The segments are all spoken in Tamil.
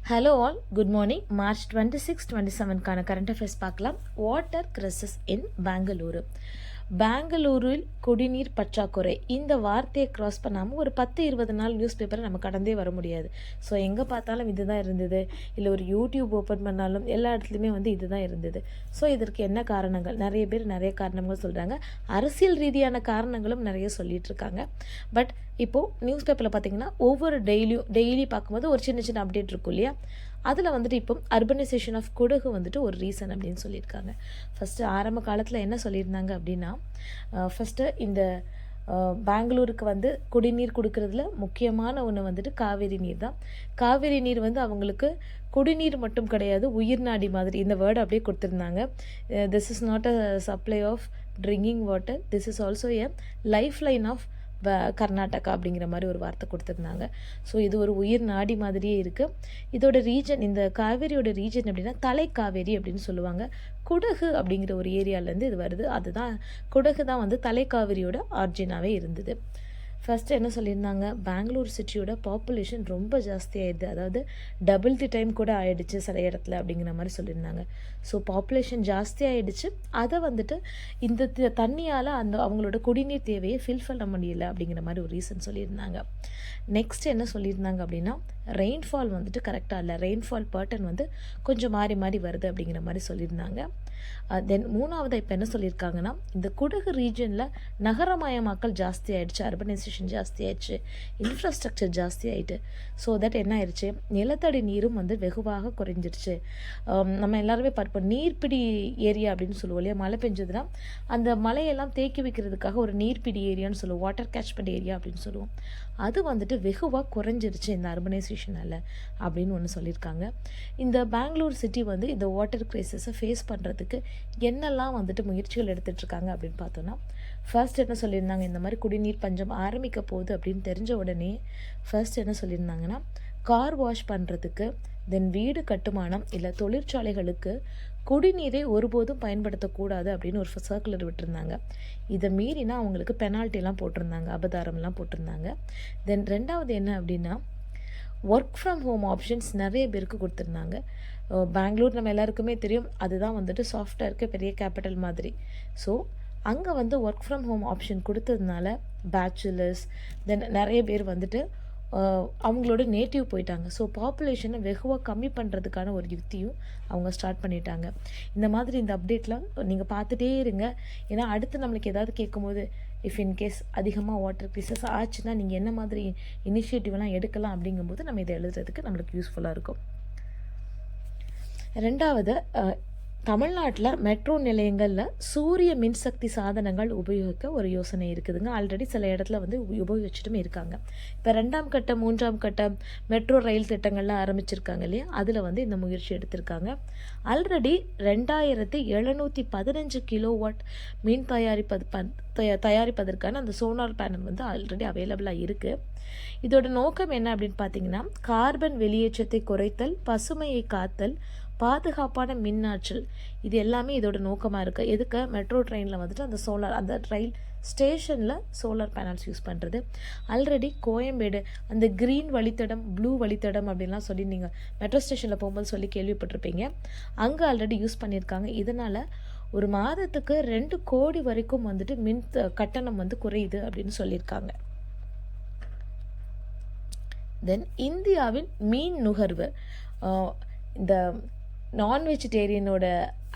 Hello all, good morning. March 26, 27 current affairs பார்க்கலாம். Water crisis in Bangalore. பெங்களூரில் குடிநீர் பற்றாக்குறை இந்த வார்த்தையை க்ராஸ் பண்ணாமல் ஒரு 10-20 நாள் நியூஸ் பேப்பரை நம்ம கடந்தே வர முடியாது. ஸோ எங்கே பார்த்தாலும் இதுதான் இருந்தது, இல்லை ஒரு யூடியூப் ஓப்பன் பண்ணாலும் எல்லா இடத்துலையுமே இதுதான் இருந்தது. ஸோ இதற்கு என்ன காரணங்கள்? நிறைய பேர் நிறைய காரணங்கள் சொல்கிறாங்க. அரசியல் ரீதியான காரணங்களும் நிறைய சொல்லிகிட்டு இருக்காங்க. பட் இப்போது நியூஸ் பேப்பரில் பார்த்திங்கன்னா ஒவ்வொரு டெய்லி பார்க்கும்போது ஒரு சின்ன சின்ன அப்டேட் இருக்கும் இல்லையா? அதில் இப்போ அர்பனைசேஷன் ஆஃப் குடகு ஒரு ரீசன் அப்படின்னு சொல்லியிருக்காங்க. ஃபஸ்ட்டு ஆரம்ப காலத்தில் என்ன சொல்லியிருந்தாங்க அப்படின்னா, ஃபஸ்ட்டு இந்த பெங்களூருக்கு குடிநீர் கொடுக்கறதுல முக்கியமான ஒன்று காவேரி நீர் தான். காவேரி நீர் அவங்களுக்கு குடிநீர் மட்டும் கிடையாது, உயிர் நாடி மாதிரி. இந்த வேர்டு அப்படியே கொடுத்துருந்தாங்க. This is not a supply of drinking water, this is also a life line of Karnataka அப்படிங்கிற மாதிரி ஒரு வார்த்தை கொடுத்துருந்தாங்க. ஸோ இது ஒரு உயிர் நாடி மாதிரியே இருக்குது. இதோட ரீஜன், இந்த காவேரியோட ரீஜன் அப்படின்னா தலை காவேரி அப்படின்னு சொல்லுவாங்க. குடகு அப்படிங்கிற ஒரு ஏரியாவிலேருந்து இது வருது. அதுதான் குடகு தான் தலை காவேரியோட ஆர்ஜினாவே இருந்தது. ஃபஸ்ட்டு என்ன சொல்லியிருந்தாங்க, பெங்களூர் சிட்டியோட பாப்புலேஷன் ரொம்ப ஜாஸ்தி ஆயிடுது, அதாவது டபுள் தி டைம் கூட ஆயிடுச்சு சில இடத்துல அப்படிங்கிற மாதிரி சொல்லியிருந்தாங்க. ஸோ பாப்புலேஷன் ஜாஸ்தி ஆகிடுச்சு. அதை இந்த தண்ணியால் அவங்களோட குடிநீர் தேவையை ஃபில் பண்ண முடியல அப்படிங்கிற மாதிரி ஒரு ரீசன் சொல்லியிருந்தாங்க. நெக்ஸ்ட் என்ன சொல்லியிருந்தாங்க அப்படின்னா, ரெயின்ஃபால் கரெக்டாக இல்லை, ரெயின்ஃபால் பேட்டர்ன் கொஞ்சம் மாறி மாறி வருது அப்படிங்கிற மாதிரி சொல்லியிருந்தாங்க. தென் மூணாவது இப்போ என்ன சொல்லியிருக்காங்கன்னா, இந்த குடகு ரீஜனில் நகரமயமாக்கல் ஜாஸ்தி ஆகிடுச்சு, அர்பனைசேஷன் ஜாஸ்தி ஆயிடுச்சு, இன்ஃப்ராஸ்ட்ரக்சர் ஜாஸ்தி ஆகிட்டு. ஸோ தட் என்ன ஆயிடுச்சு, நிலத்தடி நீரும் வெகுவாக குறைஞ்சிருச்சு. நம்ம எல்லாருமே பார்ப்போம், நீர்ப்பிடி ஏரியா அப்படின்னு சொல்லுவோம் இல்லையா? மழை பெஞ்சதுன்னா அந்த மலையெல்லாம் தேக்கி வைக்கிறதுக்காக ஒரு நீர்ப்பிடி ஏரியான்னு சொல்லுவோம், வாட்டர் கேட்ச்மெண்ட் ஏரியா அப்படின்னு சொல்லுவோம். அது வெகுவாக குறைஞ்சிருச்சு இந்த அர்பனைசேஷனால் அப்படின்னு ஒன்று சொல்லியிருக்காங்க. இந்த பெங்களூர் சிட்டி இந்த வாட்டர் கிரைசிஸை ஃபேஸ் பண்ணுறதுக்கு என்னெல்லாம் முயற்சிகள் எடுத்துகிட்ருக்காங்க அப்படின்னு பார்த்தோன்னா, ஃபர்ஸ்ட் என்ன சொல்லியிருந்தாங்க, இந்த மாதிரி குடிநீர் பஞ்சம் ஆரம்பிக்க போகுது அப்படின்னு தெரிஞ்ச உடனே ஃபர்ஸ்ட் என்ன சொல்லியிருந்தாங்கன்னா, கார் வாஷ் பண்ணுறதுக்கு, தென் வீடு கட்டுமானம் இல்லை தொழிற்சாலைகளுக்கு குடிநீரை ஒருபோதும் பயன்படுத்தக்கூடாது அப்படின்னு ஒரு சர்க்குலர் விட்டுருந்தாங்க. இதை மீறினா அவங்களுக்கு பெனால்ட்டிலாம் போட்டிருந்தாங்க, அபதாரம்லாம் போட்டிருந்தாங்க. தென் ரெண்டாவது என்ன அப்படின்னா, ஒர்க் ஃப்ரம் ஹோம் ஆப்ஷன்ஸ் நிறைய பேருக்கு கொடுத்துருந்தாங்க. பெங்களூர் நம்ம எல்லாருக்குமே தெரியும், அதுதான் சாஃப்ட்வேருக்கு பெரிய கேபிட்டல் மாதிரி. ஸோ அங்கே ஒர்க் ஃப்ரம் ஹோம் ஆப்ஷன் கொடுத்ததுனால பேச்சுலர்ஸ் தென் நிறைய பேர் அவங்களோட நேட்டிவ் போயிட்டாங்க. ஸோ பாப்புலேஷனை வெகுவாக கம்மி பண்ணுறதுக்கான ஒரு யுக்தியும் அவங்க ஸ்டார்ட் பண்ணிட்டாங்க. இந்த மாதிரி இந்த அப்டேட்லாம் நீங்கள் பார்த்துட்டே இருங்க. ஏன்னா அடுத்து நம்மளுக்கு ஏதாவது கேட்கும்போது, இஃப் இன்கேஸ் அதிகமாக வாட்டர் கிரைசஸ் ஆச்சுன்னா நீங்கள் என்ன மாதிரி இனிஷியேட்டிவ்லாம் எடுக்கலாம் அப்படிங்கும்போது நம்ம இதை எழுதுறதுக்கு நம்மளுக்கு யூஸ்ஃபுல்லாக இருக்கும். ரெண்டாவது, தமிழ்நாட்டில் மெட்ரோ நிலையங்களில் சூரிய மின்சக்தி சாதனங்கள் உபயோகிக்க ஒரு யோசனை இருக்குதுங்க. ஆல்ரெடி சில இடத்துல உபயோகிச்சுட்டும் இருக்காங்க. இப்போ 2ஆம் கட்ட 3ஆம் கட்ட மெட்ரோ ரயில் திட்டங்கள்லாம் ஆரம்பிச்சிருக்காங்க இல்லையா? அதில் இந்த முயற்சி எடுத்திருக்காங்க. ஆல்ரெடி 2715 கிலோவாட் மின் தயாரிப்பதற்கான அந்த சோலார் பேனல் ஆல்ரெடி அவைலபிளாக இருக்குது. இதோட நோக்கம் என்ன அப்படின்னு பார்த்தீங்கன்னா, கார்பன் வெளியேற்றத்தை குறைத்தல், பசுமையை காத்தல், பாதுகாப்பான மின்னாற்றல், இது எல்லாமே இதோட நோக்கமாக இருக்குது. எதுக்கு? மெட்ரோ ட்ரெயினில் அந்த ரயில் ஸ்டேஷனில் சோலார் பேனல்ஸ் யூஸ் பண்ணுறது. ஆல்ரெடி கோயம்பேடு அந்த க்ரீன் வழித்தடம், ப்ளூ வழித்தடம் அப்படின்லாம் சொல்லி நீங்கள் மெட்ரோ ஸ்டேஷனில் போகும்போது சொல்லி கேள்விப்பட்டிருப்பீங்க. அங்கே ஆல்ரெடி யூஸ் பண்ணியிருக்காங்க. இதனால் ஒரு மாதத்துக்கு 2 கோடி வரைக்கும் மின் கட்டணம் குறையுது அப்படின்னு சொல்லியிருக்காங்க. தென் இந்தியாவின் மீன் நுகர்வு, இந்த நான் வெஜிடேரியனோட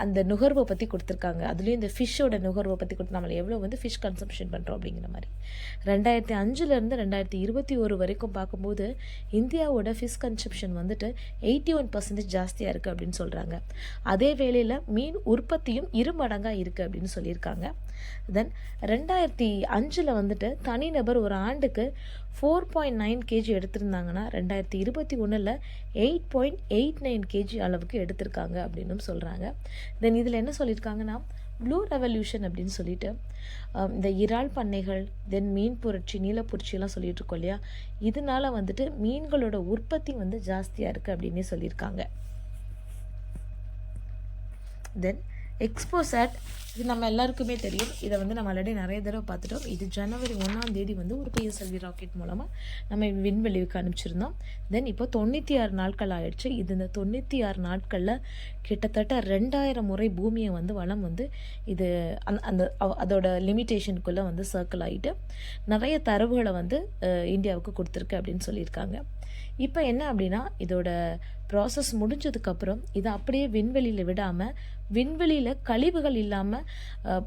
அந்த நுகர்வை பற்றி கொடுத்துருக்காங்க. அதுலேயும் இந்த ஃபிஷ்ஷோட நுகர்வை பற்றி கொடுத்து நம்மளை எவ்வளோ ஃபிஷ் கன்சம்ஷன் பண்ணுறோம் அப்படிங்கிற மாதிரி. 2005 2021 வரைக்கும் பார்க்கும்போது இந்தியாவோட ஃபிஷ் கன்சம்ஷன் 81% ஜாஸ்தியாக இருக்குது அப்படின்னு சொல்கிறாங்க. அதே வேளையில் மீன் உற்பத்தியும் 2 மடங்காக இருக்குது அப்படின்னு சொல்லியிருக்காங்க. தென் 2005 தனிநபர் ஒரு ஆண்டுக்கு 4.9 kg எடுத்திருந்தாங்கன்னா 2021 8.89 kg அளவுக்கு எடுத்திருக்காங்க அப்படின்னு சொல்கிறாங்க. தென் இதில் என்ன சொல்லியிருக்காங்கன்னா, ப்ளூ ரெவல்யூஷன் அப்படின்னு சொல்லிட்டு இந்த இறால் பண்ணைகள், தென் மீன் புரட்சி, நீலப்புரட்சியெல்லாம் சொல்லிட்டு இருக்கோம் இல்லையா? இதனால மீன்களோட உற்பத்தி ஜாஸ்தியாக இருக்குது அப்படின்னே சொல்லியிருக்காங்க. தென் எக்ஸ்போசாட் இது நம்ம எல்லாருக்குமே தெரியும். இதை வந்து நம்ம ஆல்ரெடி நிறைய தடவை பார்த்துட்டோம். இது ஜனவரி 1 வந்து ஒரு பிஎஸ்எல்வி ராக்கெட் மூலமாக நம்ம விண்வெளிக்கு அனுப்பிச்சிருந்தோம். தென் இப்போ 96 நாட்கள் ஆயிடுச்சு. இது இந்த 96 நாட்களில் கிட்டத்தட்ட 2000 முறை பூமியை வந்து வளம் வந்து இது அதோட லிமிட்டேஷனுக்குள்ளே வந்து சர்க்கிள் ஆகிட்டு நிறைய தரவுகளை வந்து இந்தியாவுக்கு கொடுத்துருக்கு அப்படின்னு சொல்லியிருக்காங்க. இப்போ என்ன அப்படின்னா, இதோட ப்ராசஸ் முடிஞ்சதுக்கப்புறம் இதை அப்படியே விண்வெளியில் விடாமல் விண்வெளியில் கழிவுகள் இல்லாமல்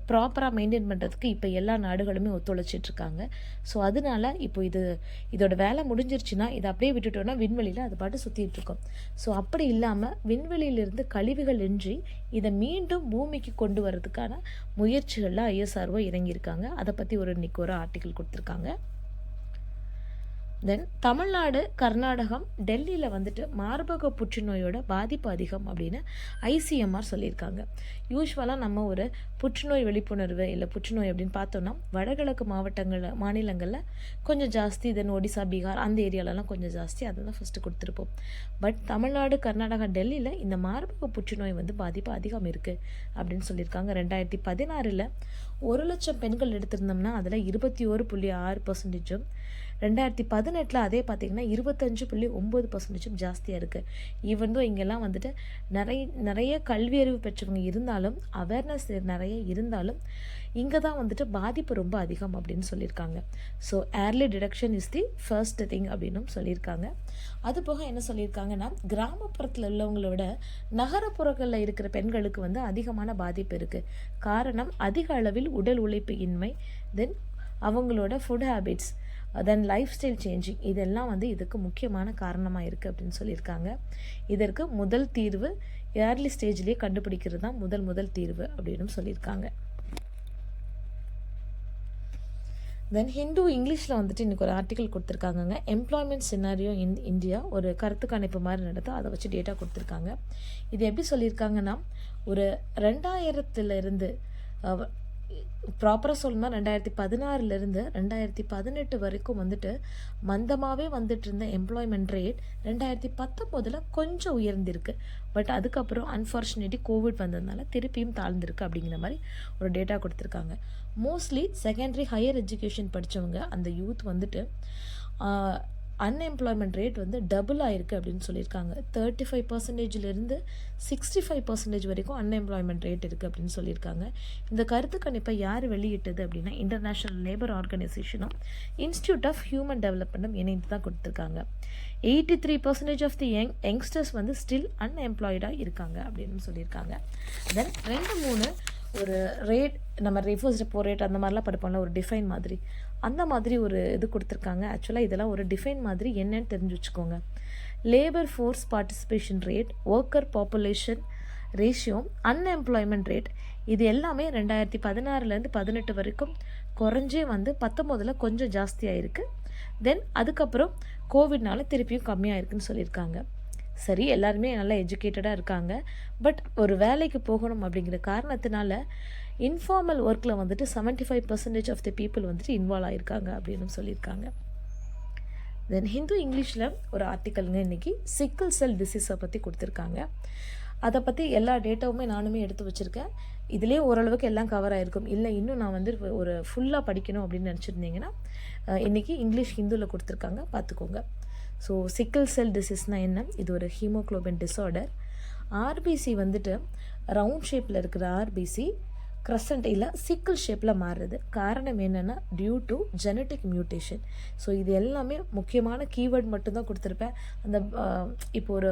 ப்ராப்பராக மெயின்டைன் பண்ணுறதுக்கு இப்போ எல்லா நாடுகளுமே ஒத்துழைச்சிட்ருக்காங்க. ஸோ அதனால இப்போ இதோட வேலை முடிஞ்சிருச்சுன்னா இதை அப்படியே விட்டுட்டோன்னா விண்வெளியில் அது பாட்டு சுற்றிட்டுருக்கோம். ஸோ அப்படி இல்லாமல் விண்வெளியிலிருந்து கழிவுகள் இன்றி இதை மீண்டும் பூமிக்கு கொண்டு வரதுக்கான முயற்சிகளில் ஐஎஸ்ஆர்ஓ இறங்கியிருக்காங்க. அதை பற்றி இன்னைக்கு ஒரு ஆர்டிக்கல் கொடுத்துருக்காங்க. தென் தமிழ்நாடு, கர்நாடகம், டெல்லியில் வந்துட்டு மார்பக புற்றுநோயோட பாதிப்பு அதிகம் அப்படின்னு ஐசிஎம்ஆர் சொல்லியிருக்காங்க. யூஸ்வலாக நம்ம ஒரு புற்றுநோய் விழிப்புணர்வு இல்லை புற்றுநோய் அப்படின்னு பார்த்தோன்னா வடகிழக்கு மாநிலங்களில் கொஞ்சம் ஜாஸ்தி, தென் ஒடிசா, பீகார் அந்த ஏரியாலலாம் கொஞ்சம் ஜாஸ்தி, அதை தான் ஃபஸ்ட்டு கொடுத்துருப்போம். பட் தமிழ்நாடு, கர்நாடகா, டெல்லியில் இந்த மார்பக புற்றுநோய் வந்து பாதிப்பு அதிகம் இருக்குது அப்படின்னு சொல்லியிருக்காங்க. 2016 1,00,000 பெண்கள் எடுத்திருந்தோம்னா அதில் 21.6%, 2018 அதே பார்த்திங்கன்னா 25.9% ஜாஸ்தியாக இருக்குது. ஈவன் தோ இங்கெல்லாம் வந்துட்டு நிறைய கல்வியறிவு பெற்றவங்க இருந்தாலும், அவேர்னஸ் நிறைய இருந்தாலும் இங்கே தான் வந்துட்டு பாதிப்பு ரொம்ப அதிகம் அப்படின்னு சொல்லியிருக்காங்க. So early detection is the first thing அப்படின்னும் சொல்லியிருக்காங்க. அதுபோக என்ன சொல்லியிருக்காங்கன்னா, கிராமப்புறத்தில் உள்ளவங்கள விட நகரப்புறங்களில் இருக்கிற பெண்களுக்கு வந்து அதிகமான பாதிப்பு இருக்குது. காரணம் அதிக அளவில் உடல் உழைப்பு இன்மை, தென் அவங்களோட food habits, than life style changing, இதெல்லாம் வந்து இதுக்கு முக்கியமான காரணமாக இருக்குது அப்படின்னு சொல்லியிருக்காங்க. இதற்கு முதல் தீர்வு ஏர்லி ஸ்டேஜ்லேயே கண்டுபிடிக்கிறது தான் முதல் தீர்வு அப்படின்னு சொல்லியிருக்காங்க. தென் ஹிந்து இங்கிலீஷில் வந்துட்டு இன்றைக்கி ஒரு ஆர்டிக்கல் கொடுத்துருக்காங்கங்க. எம்ப்ளாய்மெண்ட் சினாரியோ இன் இந்தியா, ஒரு கருத்து கணிப்பு மாதிரி நடந்து அதை வச்சு டேட்டா கொடுத்துருக்காங்க. இது எப்படி சொல்லியிருக்காங்கன்னா, ஒரு 2000 ப்ராப்பராக சொல்லணும்னா 2016 2018 வரைக்கும் வந்துட்டு மந்தமாகவே வந்துட்டு இருந்த எம்ப்ளாய்மெண்ட் ரேட் 2019 கொஞ்சம் உயர்ந்திருக்கு. பட் அதுக்கப்புறம் அன்ஃபார்ச்சுனேட்லி கோவிட் வந்ததுனால திருப்பியும் தாழ்ந்திருக்கு அப்படிங்கிற மாதிரி ஒரு டேட்டா கொடுத்துருக்காங்க. மோஸ்ட்லி செகண்டரி ஹையர் எஜுகேஷன் படித்தவங்க அந்த யூத் வந்துட்டு அன்எம்ப்ளாய்மெண்ட் ரேட் வந்து டபுள் ஆயிருக்கு அப்படின்னு சொல்லியிருக்காங்க. 35%லேருந்து 65% வரைக்கும் அன்எம்ப்ளாய்மெண்ட் ரேட் இருக்குது அப்படின்னு சொல்லியிருக்காங்க. இந்த கருத்து கணிப்பை யார் வெளியிட்டது அப்படின்னா, இன்டர்நேஷ்னல் லேபர் ஆர்கனைசேஷனும் இன்ஸ்டியூட் ஆஃப் ஹியூமன் டெவலப்மெண்ட்டும் இணைந்து தான் கொடுத்துருக்காங்க. 83% ஆஃப் தி யங்ஸ்டர்ஸ் வந்து ஸ்டில் அன்எம்ப்ளாய்டாக இருக்காங்க அப்படின்னு சொல்லியிருக்காங்க. தென் 2-3 ஒரு ரேட், நம்ம ரிஃபர்ஸ் ரெப்போ ரேட் அந்த மாதிரிலாம் படிப்போம்ல, ஒரு டிஃபைன் மாதிரி, அந்த மாதிரி ஒரு இது கொடுத்துருக்காங்க. ஆக்சுவலாக இதெல்லாம் ஒரு டிஃபைன் மாதிரி என்னன்னு தெரிஞ்சு வச்சுக்கோங்க. Labour force participation rate, worker population ratio, unemployment rate, இது எல்லாமே 2016 18 வரைக்கும் குறைஞ்சே வந்து 19 கொஞ்சம் ஜாஸ்தியாக இருக்குது. தென் அதுக்கப்புறம் கோவிட்னால திருப்பியும் கம்மியாக இருக்குன்னு சொல்லியிருக்காங்க. சரி, எல்லாருமே நல்லா எஜுகேட்டடாக இருக்காங்க. பட் ஒரு வேலைக்கு போகணும் அப்படிங்கிற காரணத்தினால இன்ஃபார்மல் ஒர்க்கில் வந்துட்டு 75% ஆஃப் தி பீப்புள் வந்துட்டு இன்வால்வ் ஆகியிருக்காங்க அப்படின்னு சொல்லியிருக்காங்க. தென் ஹிந்து இங்கிலீஷில் ஒரு ஆர்டிக்கலுங்க இன்றைக்கி சிக்கிள் செல் டிசீஸை பற்றி கொடுத்துருக்காங்க. அதை பற்றி எல்லா டேட்டாவுமே நானுமே எடுத்து வச்சுருக்கேன். இதிலே ஓரளவுக்கு எல்லாம் கவர் ஆகிருக்கும். இல்லை இன்னும் நான் வந்து ஒரு ஃபுல்லாக படிக்கணும் அப்படின்னு நினச்சிருந்தீங்கன்னா இன்றைக்கி இங்கிலீஷ் ஹிந்துவில் கொடுத்துருக்காங்க, பார்த்துக்கோங்க. ஸோ சிக்கிள் செல் டிசீஸ்னால் என்ன? இது ஒரு ஹீமோக்ளோபின் டிஸார்டர். ஆர்பிசி வந்துட்டு ரவுண்ட் ஷேப்பில் இருக்கிற ஆர்பிசி க்ரசன்ட் இல்லை சிக்கிள் ஷேப்பில் மாறுறது. காரணம் என்னென்னா due to genetic mutation. So இது எல்லாமே முக்கியமான கீவேர்ட் மட்டும்தான் கொடுத்துருப்பேன். அந்த இப்போ ஒரு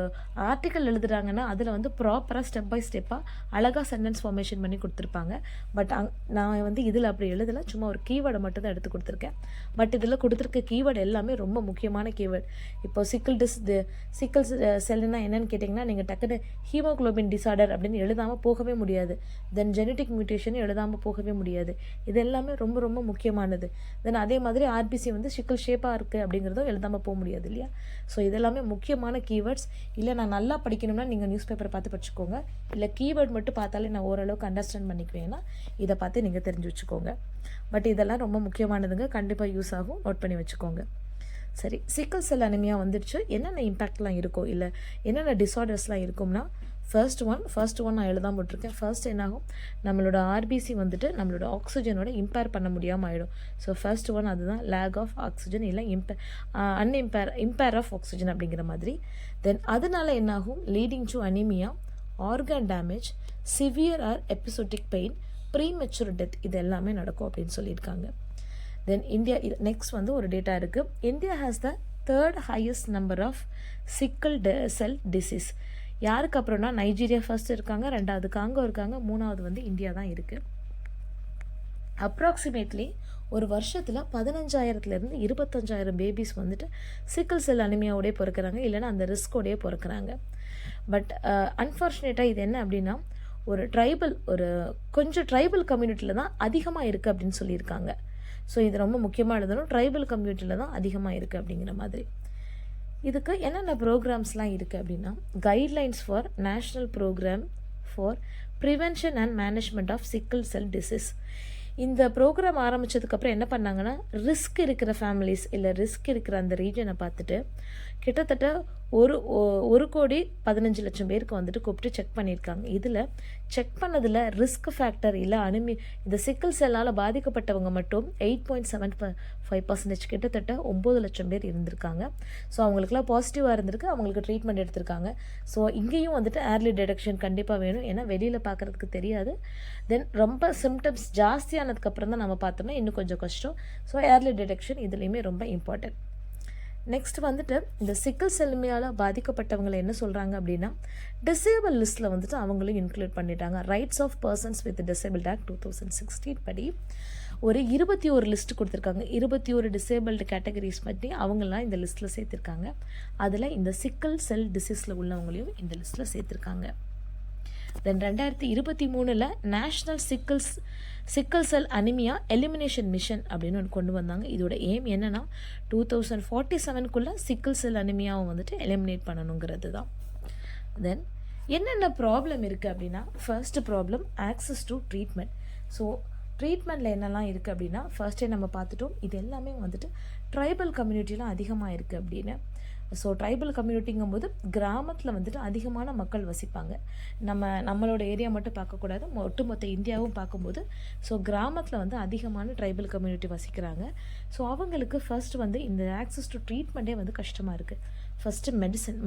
ஆர்டிக்கல் எழுதுகிறாங்கன்னா அதில் வந்து ப்ராப்பராக ஸ்டெப் பை ஸ்டெப்பாக அழகாக சென்டென்ஸ் ஃபார்மேஷன் பண்ணி கொடுத்துருப்பாங்க. பட் நான் வந்து இதில் அப்படி எழுதலை, சும்மா ஒரு கீவேர்டை மட்டும் தான் எடுத்து கொடுத்துருக்கேன். பட் இதில் கொடுத்துருக்க கீவேர்டு எல்லாமே ரொம்ப முக்கியமான கீவேர்டு. இப்போ சிக்கிள் செல்லுன்னா என்னென்னு கேட்டிங்கன்னா, நீங்கள் டக்குன்னு ஹீமோக்ளோபின் டிஸார்டர் அப்படின்னு எழுதாமல் போகவே முடியாது. தென் ஜெனட்டிக் மியூட்டேஷன் எழுதாமல் போகவே முடியாது. இது எல்லாமே ரொம்ப ரொம்ப முக்கியமானது. தென் அதே மாதிரி ஆர்பிசி வந்து சிக்கிள் ஷேப்பாக இருக்குது அப்படிங்கிறதும் எழுதாமல் போக முடியாது இல்லையா? ஸோ இதெல்லாமே முக்கியமான கீவேர்ட்ஸ். இல்லை நான் நல்லா படிக்கணும்னா நீங்கள் நியூஸ் பேப்பரை பார்த்து படிச்சுக்கோங்க. இல்லை கீவேர்ட் மட்டும் பார்த்தாலே நான் ஓரளவுக்கு அண்டர்ஸ்டாண்ட் பண்ணிக்குவேன்னா இதை பார்த்து நீங்கள் தெரிஞ்சு வச்சுக்கோங்க. பட் இதெல்லாம் ரொம்ப முக்கியமானதுங்க, கண்டிப்பாக யூஸ் ஆகும், நோட் பண்ணி வச்சுக்கோங்க. சரி, சிக்கிள் செல் அனிமியா வந்துடுச்சு, என்னென்ன இம்பேக்ட்லாம் இருக்கும், இல்லை என்னென்ன டிஸார்டர்ஸ்லாம் இருக்கும்னா, ஃபர்ஸ்ட் ஒன் நான் எழுதாம போட்டிருக்கேன். ஃபர்ஸ்ட் என்னாகும், நம்மளோட ஆர்பிசி வந்துட்டு நம்மளோட ஆக்சிஜனோட இம்பேர் பண்ண முடியாமல் ஆகிடும். ஸோ ஃபர்ஸ்ட் ஒன் அதுதான், லேக் ஆஃப் ஆக்சிஜன் இல்லை இம்பேர் ஆஃப் ஆக்சிஜன் அப்படிங்கிற மாதிரி. தென் அதனால என்னாகும், leading to anaemia, organ damage, severe or episodic pain, premature death, இது எல்லாமே நடக்கும் அப்படின்னு சொல்லியிருக்காங்க. தென் இந்தியா, நெக்ஸ்ட் வந்து ஒரு டேட்டா இருக்குது. India has the third highest number of sickle cell disease. யாருக்கு அப்புறம்னா நைஜீரியா ஃபர்ஸ்ட் இருக்காங்க, ரெண்டாவது காங்கோ இருக்காங்க, மூணாவது வந்து இந்தியா தான் இருக்குது. அப்ராக்சிமேட்லி ஒரு வருஷத்தில் 15,000 25,000 பேபிஸ் வந்துட்டு சிக்கல் செல் அனிமியாவோடய பிறக்கிறாங்க, இல்லைன்னா அந்த ரிஸ்கோடையே பிறக்கிறாங்க. பட் அன்ஃபார்ச்சுனேட்டாக இது என்ன அப்படின்னா, கொஞ்சம் ட்ரைபல் கம்யூனிட்டியில் தான் அதிகமாக இருக்குது அப்படின்னு சொல்லியிருக்காங்க. ஸோ இது ரொம்ப முக்கியமாக எழுதணும், ட்ரைபல் கம்யூனிட்டியில் தான் அதிகமாக இருக்குது அப்படிங்கிற மாதிரி. இதுக்கு என்னென்ன ப்ரோக்ராம்ஸ்லாம் இருக்குது அப்படின்னா, guidelines for national programme for prevention and management of sickle cell disease. இந்த ப்ரோக்ராம் ஆரம்பித்ததுக்கப்புறம் என்ன பண்ணாங்கன்னா, ரிஸ்க் இருக்கிற ஃபேமிலிஸ் இல்லை ரிஸ்க் இருக்கிற அந்த ரீஜனை பார்த்துட்டு கிட்டத்தட்ட 1,15,00,000 பேருக்கு வந்துட்டு கூப்பிட்டு செக் பண்ணியிருக்காங்க. இதில் செக் பண்ணதில் ரிஸ்க் ஃபேக்டர் இல்லை இந்த சிக்கல் செல்லால் பாதிக்கப்பட்டவங்க மட்டும் 8.75% கிட்டத்தட்ட 9,00,000 பேர் இருந்திருக்காங்க. ஸோ அவங்களுக்குலாம் பாசிட்டிவாக இருந்திருக்கு, அவங்களுக்கு ட்ரீட்மெண்ட் எடுத்திருக்காங்க. ஸோ இங்கேயும் வந்துட்டு ஏர்லி டிடெக்ஷன் கண்டிப்பாக வேணும், ஏன்னா வெளியில் பார்க்குறதுக்கு தெரியாது. தென் ரொம்ப சிம்டம்ஸ் ஜாஸ்தியானதுக்கப்புறம் தான் நம்ம பார்த்தோம்னா இன்னும் கொஞ்சம் கஷ்டம். ஸோ ஏர்லி டிடெக்ஷன் இதுலேயுமே ரொம்ப இம்பார்ட்டன்ட். நெக்ஸ்ட் வந்துட்டு இந்த சிக்கல் செல்மியால் பாதிக்கப்பட்டவங்களை என்ன சொல்கிறாங்க அப்படின்னா, டிசேபிள் லிஸ்ட்டில் வந்துட்டு அவங்களும் இன்க்ளூட் பண்ணிட்டாங்க. Rights of persons with disabled act 2016 படி ஒரு 21 லிஸ்ட் கொடுத்துருக்காங்க. 21 டிசேபிள்டு கேட்டகரிஸ் பற்றி அவங்களாம் இந்த லிஸ்ட்டில் சேர்த்துருக்காங்க. அதில் இந்த சிக்கல் செல் டிசீஸில் உள்ளவங்களையும் இந்த லிஸ்ட்டில் சேர்த்துருக்காங்க. தென் 2023 நேஷ்னல் சிக்கல் செல் அனிமியா எலிமினேஷன் மிஷன் அப்படின்னு ஒன்று கொண்டு வந்தாங்க. இதோட எய்ம் என்னென்னா 2047 சிக்கல் செல் அனிமியாவை வந்துட்டு எலிமினேட் பண்ணணுங்கிறது தான். தென் என்னென்ன ப்ராப்ளம் இருக்குது அப்படின்னா, first problem access to treatment. So ட்ரீட்மெண்ட்டில் என்னெல்லாம் இருக்குது அப்படின்னா, ஃபர்ஸ்டே நம்ம பார்த்துட்டோம், இது எல்லாமே வந்துட்டு ட்ரைபல் கம்யூனிட்டிலாம் அதிகமாக இருக்குது அப்படின்னு. ஸோ ட்ரைபல் கம்யூனிட்டிங்கும்போது கிராமத்தில் வந்துட்டு அதிகமான மக்கள் வசிப்பாங்க. நம்மளோட ஏரியா மட்டும் பார்க்கக்கூடாது, ஒட்டுமொத்த இந்தியாவும் பார்க்கும்போது ஸோ கிராமத்தில் வந்து அதிகமான ட்ரைபல் கம்யூனிட்டி வசிக்கிறாங்க. ஸோ அவங்களுக்கு ஃபர்ஸ்ட் வந்து இந்த ஆக்சஸ் டு ட்ரீட்மெண்ட்டே வந்து கஷ்டமாக இருக்குது. ஃபஸ்ட்டு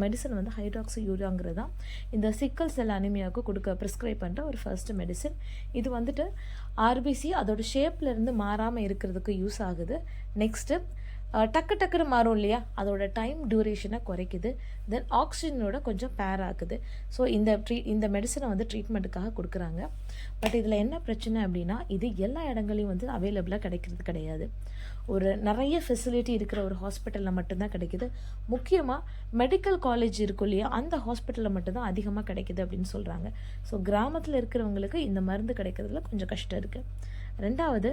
மெடிசன் வந்து ஹைட்ராக்சியூரியாங்கிறது தான் இந்த சிக்கல் செல் அனிமியாவுக்கு ப்ரிஸ்கிரைப் பண்ணுற ஒரு ஃபர்ஸ்ட்டு மெடிசன். இது வந்துட்டு ஆர்பிசி அதோட ஷேப்லேருந்து மாறாமல் இருக்கிறதுக்கு யூஸ் ஆகுது. நெக்ஸ்ட்டு டக்குன்னு மாறும் இல்லையா, அதோட டைம் டியூரேஷனை குறைக்குது. தென் ஆக்சிஜனோட கொஞ்சம் பேர் ஆகுது. ஸோ இந்த மெடிசனை வந்து ட்ரீட்மெண்ட்டுக்காக கொடுக்குறாங்க. பட் இதில் என்ன பிரச்சனை அப்படின்னா, இது எல்லா இடங்களையும் வந்து அவைலபிளாக கிடைக்கிறது கிடையாது. நிறைய ஃபெசிலிட்டி இருக்கிற ஒரு ஹாஸ்பிட்டலில் மட்டும்தான் கிடைக்குது. முக்கியமாக மெடிக்கல் காலேஜ் இருக்கும் இல்லையா, அந்த ஹாஸ்பிட்டலில் மட்டும்தான் அதிகமாக கிடைக்குது அப்படின்னு சொல்கிறாங்க. ஸோ கிராமத்தில் இருக்கிறவங்களுக்கு இந்த மருந்து கிடைக்கிறதுல கொஞ்சம் கஷ்டம் இருக்குது. ரெண்டாவது,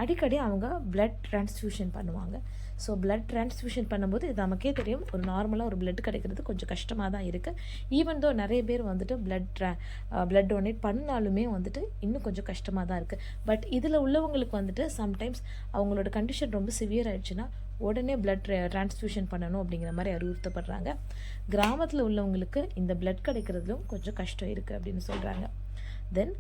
அடிக்கடி அவங்க பிளட் டிரான்ஸ்ஃபியூஷன் பண்ணுவாங்க. ஸோ பிளட் டிரான்ஸ்ஃபியூஷன் பண்ணும்போது இது நமக்கே தெரியும், ஒரு நார்மலாக ஒரு பிளட் கிடைக்கிறது கொஞ்சம் கஷ்டமாக தான் இருக்குது. ஈவன் தோ நிறைய பேர் வந்துட்டு பிளட் டொனேட் பண்ணாலுமே வந்துட்டு இன்னும் கொஞ்சம் கஷ்டமாக தான் இருக்குது. பட் இதில் உள்ளவங்களுக்கு வந்துட்டு சம்டைம்ஸ் அவங்களோட கண்டிஷன் ரொம்ப சிவியர் ஆயிடுச்சுன்னா உடனே பிளட் டிரான்ஸ்ஃபியூஷன் பண்ணணும் அப்படிங்கிற மாதிரி அறிவுறுத்தப்படுறாங்க. கிராமத்தில் உள்ளவங்களுக்கு இந்த பிளட் கிடைக்கிறதுலும் கொஞ்சம் கஷ்டம் இருக்குது அப்படின்னு சொல்கிறாங்க. தென்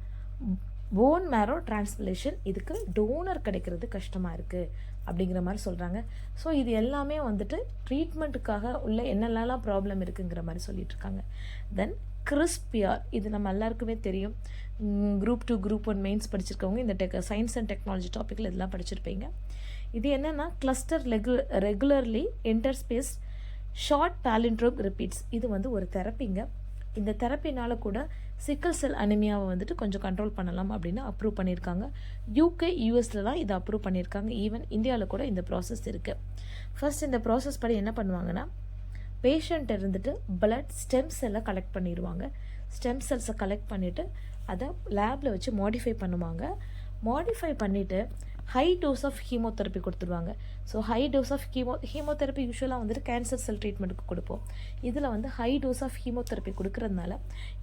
போன் மேரோ டிரான்ஸ்பிளேஷன், இதுக்கு டோனர் கிடைக்கிறது கஷ்டமாக இருக்குது அப்படிங்கிற மாதிரி சொல்கிறாங்க. ஸோ இது எல்லாமே வந்துட்டு ட்ரீட்மெண்ட்டுக்காக உள்ள என்னென்னலாம் ப்ராப்ளம் இருக்குங்கிற மாதிரி சொல்லிகிட்ருக்காங்க. தென் கிறிஸ்பிஆர், இது நம்ம எல்லாருக்குமே தெரியும். Group 2 Group 1 மெயின்ஸ் படிச்சிருக்கவங்க இந்த சயின்ஸ் அண்ட் டெக்னாலஜி டாப்பிக்கில் இதெல்லாம் படிச்சிருப்பீங்க. இது என்னென்னா cluster regularly interspace short palindrome repeats. இது வந்து ஒரு தெரப்பிங்க. இந்த தெரப்பினால் கூட சிக்கல் செல் அனிமியாவை வந்துட்டு கொஞ்சம் கண்ட்ரோல் பண்ணலாம் அப்படின்னு அப்ரூவ் பண்ணியிருக்காங்க. யூகே யூஎஸ்லலாம் இதை அப்ரூவ் பண்ணியிருக்காங்க. ஈவன் இந்தியாவில் கூட இந்த ப்ராசஸ் இருக்குது. ஃபர்ஸ்ட் இந்த ப்ராசஸ் படி என்ன பண்ணுவாங்கன்னா, பேஷண்ட் இருந்துட்டு பிளட் ஸ்டெம் செல்லை கலெக்ட் பண்ணிடுவாங்க. ஸ்டெம் செல்ஸை கலெக்ட் பண்ணிவிட்டு அதை லேபில் வச்சு மாடிஃபை பண்ணுவாங்க. மாடிஃபை பண்ணிவிட்டு ஹை டோஸ் ஆஃப் ஹீமோதெரப்பி கொடுத்துருவாங்க. So high dose of chemotherapy யூஸ்வலாக வந்துட்டு கேன்சர் செல் ட்ரீட்மெண்ட்டுக்கு கொடுப்போம். இதில் வந்து ஹை டோஸ் ஆஃப் ஹீமோதெரப்பி கொடுக்கறதுனால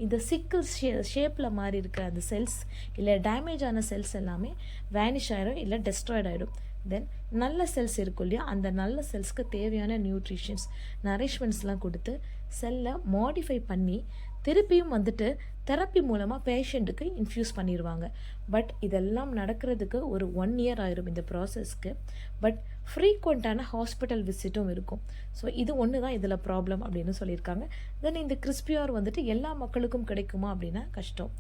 இந்த சிக்கிள் ஷேப்பில் மாறி இருக்க அந்த செல்ஸ் இல்லை டேமேஜ் ஆன செல்ஸ் எல்லாமே வேனிஷ் ஆகிடும், இல்லை டெஸ்ட்ராய்ட் ஆகிடும். தென் நல்ல செல்ஸ் இருக்கும் இல்லையா, அந்த நல்ல செல்ஸ்க்கு தேவையான நியூட்ரிஷன்ஸ் நரிஷ்மெண்ட்ஸ்லாம் கொடுத்து செல்லை மாடிஃபை பண்ணி திருப்பியும் வந்துட்டு தெரப்பி மூலமாக பேஷண்ட்டுக்கு இன்ஃப்யூஸ் பண்ணிடுவாங்க. பட் இதெல்லாம் நடக்கிறதுக்கு ஒரு 1 இயர் ஆயிரும் இந்த ப்ராசஸ்க்கு. பட் ஃப்ரீக்வெண்ட்டான ஹாஸ்பிட்டல் விசிட்டும் இருக்கும். ஸோ இது ஒன்று தான் இதில் ப்ராப்ளம் அப்படின்னு சொல்லியிருக்காங்க. தென் இந்த கிறிஸ்பிஆர் வந்துட்டு எல்லா மக்களுக்கும் கிடைக்குமா அப்படின்னா கஷ்டம்.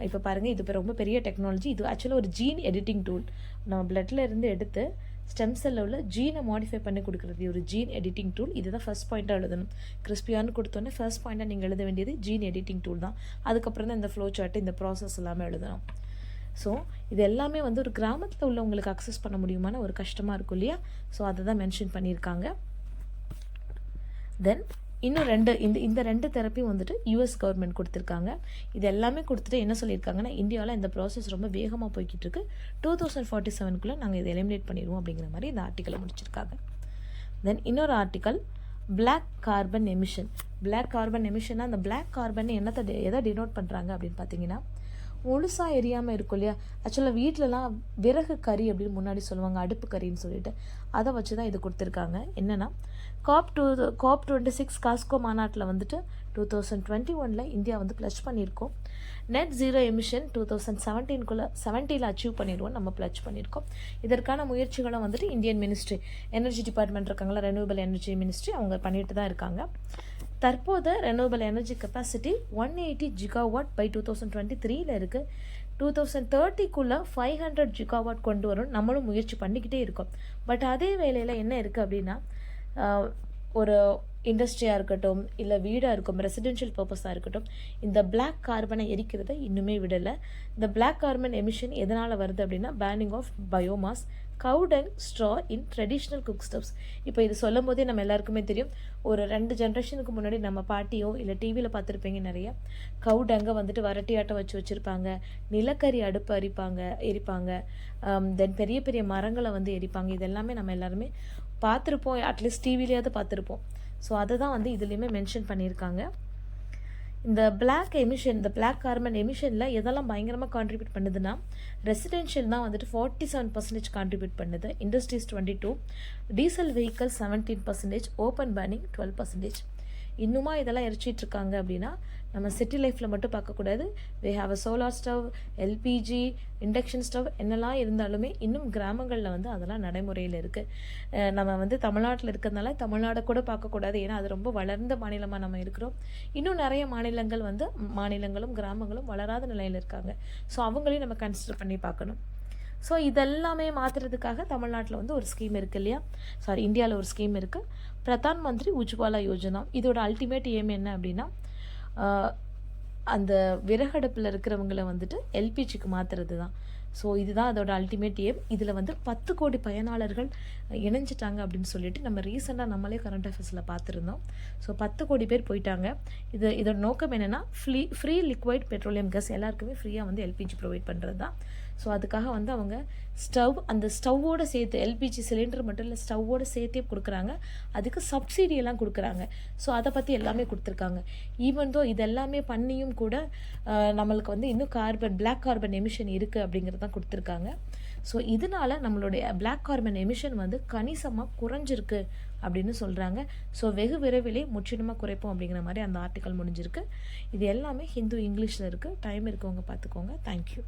இப்போ பாருங்கள், இது இப்போ ரொம்ப பெரிய டெக்னாலஜி. இது ஆக்சுவலாக ஒரு ஜீன் எடிட்டிங் டூல். நம்ம பிளட்டில் இருந்து எடுத்து ஸ்டெம் செல்லில் உள்ள ஜீனை மாடிஃபை பண்ணி கொடுக்குறது ஒரு ஜீன் எடிட்டிங் டூல். இதுதான் ஃபர்ஸ்ட் பாயிண்ட்டாக எழுதணும். கிறிஸ்பியான்னு கொடுத்தோன்னே ஃபர்ஸ்ட் பாயிண்ட்டாக நீங்கள் எழுத வேண்டியது ஜீன் எடிட்டிங் டூல் தான். அதுக்கப்புறம் தான் இந்த ஃப்ளோ சார்ட்டு, இந்த ப்ராசஸ் எல்லாமே எழுதணும். ஸோ இது எல்லாமே வந்து ஒரு கிராமத்தில் உள்ளவங்களுக்கு அக்சஸ் பண்ண முடியுமான ஒரு கஷ்டமாக இருக்கும் இல்லையா? ஸோ அதை தான் மென்ஷன் பண்ணியிருக்காங்க. தென் இன்னும் இந்த 2 தெரப்பியும் வந்துட்டு யூஎஸ் கவர்மெண்ட் கொடுத்துருக்காங்க. இது எல்லாமே கொடுத்துட்டு என்ன சொல்லியிருக்காங்கன்னா, இந்தியாவில் இந்த ப்ராசஸ் ரொம்ப வேகமாக போய்கிட்டு இருக்கு. 2047 நாங்கள் இதை எலிமினேட் பண்ணிடுவோம் அப்படிங்கிற மாதிரி இந்த ஆர்டிக்கலை முடிச்சிருக்காங்க. தென் இன்னொரு article, black carbon emission. Black carbon எமிஷன்னா அந்த பிளாக் கார்பன் எதை டினோட் பண்ணுறாங்க அப்படின்னு பார்த்தீங்கன்னா, முழுசாக எரியாமல் இருக்கும் இல்லையா? ஆக்சுவலாக வீட்டிலலாம் விறகு கறி அப்படின்னு முன்னாடி சொல்லுவாங்க, அடுப்பு கறின்னு சொல்லிட்டு. அதை வச்சு தான் இது கொடுத்துருக்காங்க. என்னென்னா, COP 26 காஸ்கோ மாநாட்டில் வந்துட்டு 2021 இந்தியா வந்து ப்ளஷ் பண்ணியிருக்கோம். நெட் ஜீரோ எமிஷன் 2017 அச்சீவ் பண்ணிடுவோம், நம்ம ப்ளஷ் பண்ணியிருக்கோம். இதற்கான முயற்சிகளை வந்துட்டு இந்தியன் மினிஸ்ட்ரி, எனர்ஜி டிபார்ட்மெண்ட் இருக்காங்களா, ரெனியூவபிள் எனர்ஜி மினிஸ்ட்ரி, அவங்க பண்ணிட்டு தான் இருக்காங்க. தற்போது renewable energy capacity 180 GW by 2023 இருக்குது. 2030 500 GW கொண்டு வரும் நம்மளும் முயற்சி பண்ணிக்கிட்டே இருக்கோம். பட் அதே வேளையில் என்ன இருக்குது அப்படின்னா, ஒரு இண்டஸ்ட்ரியாக இருக்கட்டும், இல்லை வீடாக இருக்கும், ரெசிடென்ஷியல் பர்பஸாக இருக்கட்டும், இந்த பிளாக் கார்பனை எரிக்கிறத இன்னுமே விடலை. இந்த பிளாக் கார்பன் எமிஷன் எதனால் வருது அப்படின்னா, பேனிங் of biomass, Kaur tongue, straw in traditional cook stoves. இப்போ இது சொல்லும் போதே நம்ம எல்லாருக்குமே தெரியும், ஒரு 2 ஜென்ரேஷனுக்கு முன்னாடி நம்ம பாட்டியோ இல்லை டிவியில் பார்த்துருப்பீங்க, நிறைய கவு டங்கை வந்துட்டு வரட்டியாட்டம் வச்சுருப்பாங்க, நிலக்கரி அடுப்பு எரிப்பாங்க. தென் பெரிய பெரிய மரங்களை வந்து எரிப்பாங்க. இது எல்லாமே நம்ம எல்லாருமே பார்த்துருப்போம், அட்லீஸ்ட் டிவிலேயாவது பார்த்துருப்போம். ஸோ அதை தான் வந்து இதுலேயுமே மென்ஷன் பண்ணியிருக்காங்க. இந்த பிளாக் கார்பன் எமிஷனில் எதெல்லாம் பயங்கரமாக கான்ட்ரிபியூட் பண்ணுதுன்னா, ரெசிடென்ஷியல் தான் வந்துட்டு 47% கான்ட்ரிபியூட் பண்ணுது, industries 22%, diesel vehicle 17%, open burning 12%. இன்னுமா இதெல்லாம் எரிச்சிட்டு இருக்காங்க அப்படின்னா, நம்ம சிட்டி லைஃப்பில் மட்டும் பார்க்கக்கூடாது. We have a solar stove, LPG, induction stove என்னெல்லாம் இருந்தாலுமே இன்னும் கிராமங்களில் வந்து அதெல்லாம் நடைமுறையில் இருக்குது. நம்ம வந்து தமிழ்நாட்டில் இருக்கிறதுனால தமிழ்நாடை கூட பார்க்கக்கூடாது, ஏன்னா அது ரொம்ப வளர்ந்த மாநிலமாக நம்ம இருக்கிறோம். இன்னும் நிறைய மாநிலங்களும் கிராமங்களும் வளராத நிலையில் இருக்காங்க. ஸோ அவங்களையும் நம்ம கன்சிடர் பண்ணி பார்க்கணும். ஸோ இதெல்லாமே மாற்றுறதுக்காக தமிழ்நாட்டில் வந்து ஒரு ஸ்கீம் இருக்குது இல்லையா, இந்தியாவில் ஒரு ஸ்கீம் இருக்குது, பிரதான் மந்திரி உஜ்வாலா யோஜனா. இதோட அல்டிமேட் எய்ம் என்ன அப்படின்னா, அந்த விறகடுப்பில் இருக்கிறவங்களை வந்துட்டு எல்பிஜிக்கு மாற்றுறது தான். ஸோ இதுதான் அதோட அல்டிமேட் எய்ம். இதில் வந்து 10 கோடி பயனாளர்கள் இணைஞ்சிட்டாங்க அப்படின்னு சொல்லிட்டு நம்ம ரீசெண்டாக நம்மளே கரண்ட் அஃபேர்ஸில் பார்த்துருந்தோம். ஸோ 10 கோடி பேர் போயிட்டாங்க. இதோட நோக்கம் என்னென்னா, ஃப்ரீ லிக்வைட் பெட்ரோலியம் கேஸ் எல்லாருக்குமே ஃப்ரீயாக வந்து எல்பிஜி ப்ரொவைட் பண்ணுறது தான். ஸோ அதுக்காக வந்து அவங்க அந்த ஸ்டவ்வோடு சேர்த்து, எல்பிஜி சிலிண்டர் மட்டும் இல்லை, ஸ்டவ்வோடு சேர்த்தே கொடுக்குறாங்க. அதுக்கு சப்சிடியெல்லாம் கொடுக்குறாங்க. ஸோ அதை பற்றி எல்லாமே கொடுத்துருக்காங்க. ஈவன் தோ இதெல்லாமே பண்ணியும் கூட நம்மளுக்கு வந்து இன்னும் பிளாக் கார்பன் எமிஷன் இருக்குது அப்படிங்கிறது தான் கொடுத்துருக்காங்க. ஸோ இதனால நம்மளுடைய பிளாக் கார்பன் எமிஷன் வந்து கணிசமாக குறைஞ்சிருக்கு அப்படின்னு சொல்கிறாங்க. ஸோ வெகு விரைவிலே முற்றிலுமாக குறைப்போம் அப்படிங்கிற மாதிரி அந்த ஆர்டிக்கல் முடிஞ்சிருக்கு. இது எல்லாமே ஹிந்து இங்கிலீஷில் இருக்குது. டைம் இருக்கவங்க பார்த்துக்கோங்க. தேங்க்யூ.